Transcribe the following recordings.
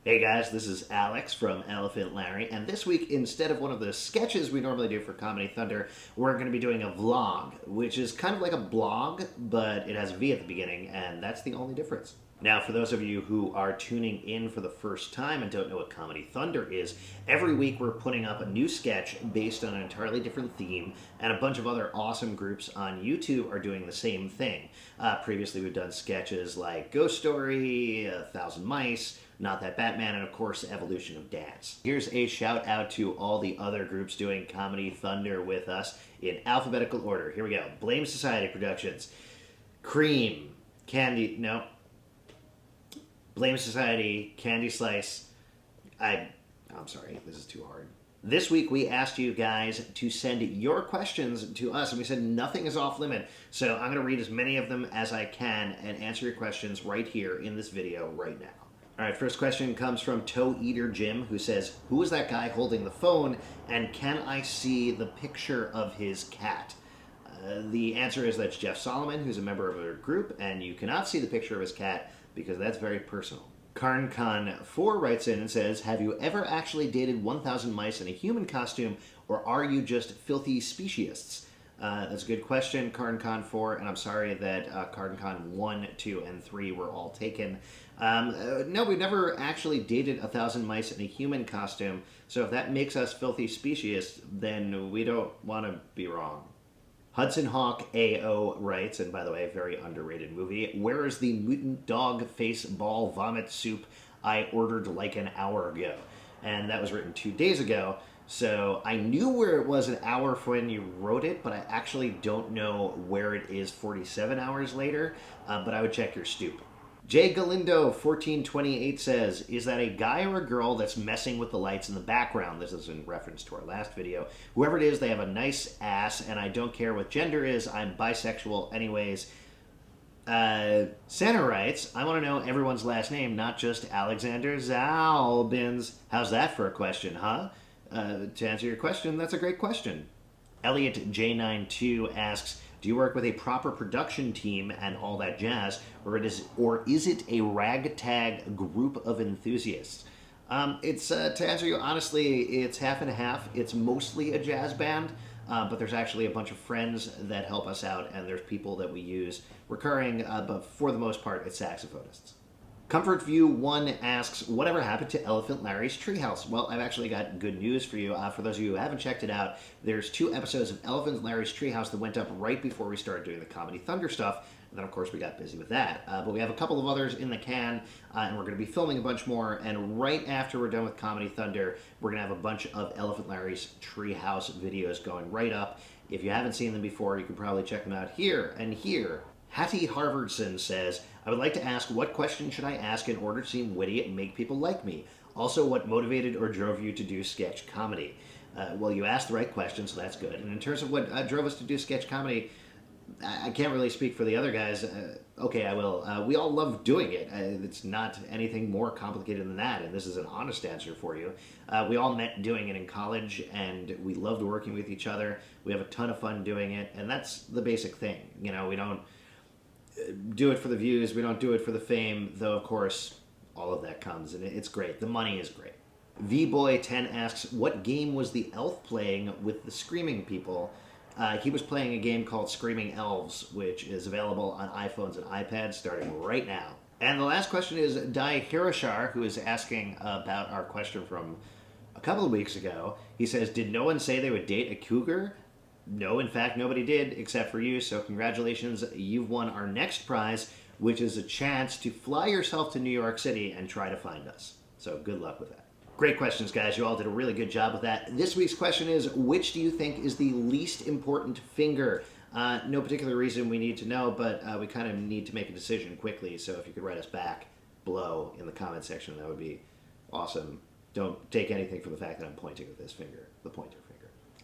Hey guys, this is Alex from Elephant Larry, and this week, instead of one of the sketches we normally do for Comedy Thunder, we're going to be doing a vlog, which is kind of like a blog, but it has a V at the beginning, and that's the only difference. Now, for those of you who are tuning in for the first time and don't know what Comedy Thunder is, every week we're putting up a new sketch based on an entirely different theme, and a bunch of other awesome groups on YouTube are doing the same thing. Previously, we've done sketches like Ghost Story, 1,000 Mice, Not That Batman, and of course, Evolution of Dance. Here's a shout out to all the other groups doing Comedy Thunder with us in alphabetical order. Here we go. Blame Society Productions, Cream, Candy, no. Blame Society, Candy Slice. I'm sorry, this is too hard. This week we asked you guys to send your questions to us, and we said nothing is off limit. So I'm going to read as many of them as I can and answer your questions right here in this video right now. All right, first question comes from Toe Eater Jim, who says, who is that guy holding the phone, and can I see the picture of his cat? The answer is that's Jeff Solomon, who's a member of our group, and you cannot see the picture of his cat because that's very personal. KarnKhan4 writes in and says, have you ever actually dated 1,000 mice in a human costume, or are you just filthy speciesists? That's a good question, KarnKhan4, and I'm sorry that KarnKhan 1, 2, and 3 were all taken. No, we've never actually dated 1,000 mice in a human costume, so if that makes us filthy speciesists, then we don't want to be wrong. Hudson Hawk AO writes, and by the way, a very underrated movie, where is the mutant dog face ball vomit soup I ordered like an hour ago? And that was written 2 days ago, so I knew where it was an hour from when you wrote it, but I actually don't know where it is 47 hours later, but I would check your stoop. Jay Galindo 1428 says, is that a guy or a girl that's messing with the lights in the background? This is in reference to our last video. Whoever it is, they have a nice ass, and I don't care what gender is. I'm bisexual anyways. Santa writes, I want to know everyone's last name, not just Alexander Zalbins. How's that for a question, huh? To answer your question, that's a great question. Elliot J92 asks, do you work with a proper production team and all that jazz, or is it a ragtag group of enthusiasts? It's to answer you honestly, it's half and half. It's mostly a jazz band, but there's actually a bunch of friends that help us out, and there's people that we use recurring, but for the most part, it's saxophonists. Comfort View 1 asks, whatever happened to Elephant Larry's Treehouse? Well, I've actually got good news for you. For those of you who haven't checked it out, there's 2 episodes of Elephant Larry's Treehouse that went up right before we started doing the Comedy Thunder stuff. And then, of course, we got busy with that. But we have a couple of others in the can, and we're going to be filming a bunch more. And right after we're done with Comedy Thunder, we're going to have a bunch of Elephant Larry's Treehouse videos going right up. If you haven't seen them before, you can probably check them out here and here. Hattie Harvardson says, I would like to ask, what question should I ask in order to seem witty and make people like me? Also, what motivated or drove you to do sketch comedy? Well, you asked the right question, so that's good. And in terms of what drove us to do sketch comedy, I can't really speak for the other guys. Okay, I will. We all love doing it. It's not anything more complicated than that, and this is an honest answer for you. We all met doing it in college, and we loved working with each other. We have a ton of fun doing it, and that's the basic thing. You know, we don't do it for the views, we don't do it for the fame, though of course all of that comes, and it's great. The money is great. VBoy10 asks, what game was the elf playing with the screaming people? He was playing a game called Screaming Elves, which is available on iPhones and iPads starting right now. And the last question is Dai Hirashar, who is asking about our question from a couple of weeks ago. He says, did no one say they would date a cougar? No, in fact, nobody did except for you, so congratulations. You've won our next prize, which is a chance to fly yourself to New York City and try to find us. So good luck with that. Great questions, guys. You all did a really good job with that. This week's question is, which do you think is the least important finger? No particular reason we need to know, but we kind of need to make a decision quickly, so if you could write us back below in the comment section, that would be awesome. Don't take anything from the fact that I'm pointing with this finger, the pointer finger.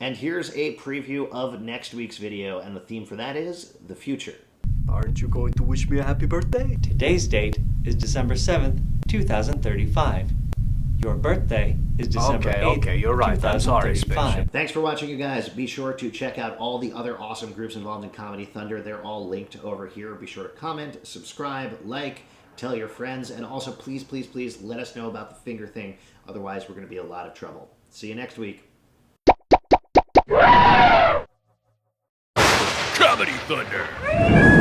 And here's a preview of next week's video, and the theme for that is the future. Aren't you going to wish me a happy birthday? Today's date is December 7th, 2035. Your birthday is December 8th, Okay, you're right. I'm sorry, 2035. Spaceship. Thanks for watching, you guys. Be sure to check out all the other awesome groups involved in Comedy Thunder. They're all linked over here. Be sure to comment, subscribe, like, tell your friends, and also please, please, please let us know about the finger thing. Otherwise, we're going to be in a lot of trouble. See you next week. Comedy Thunder.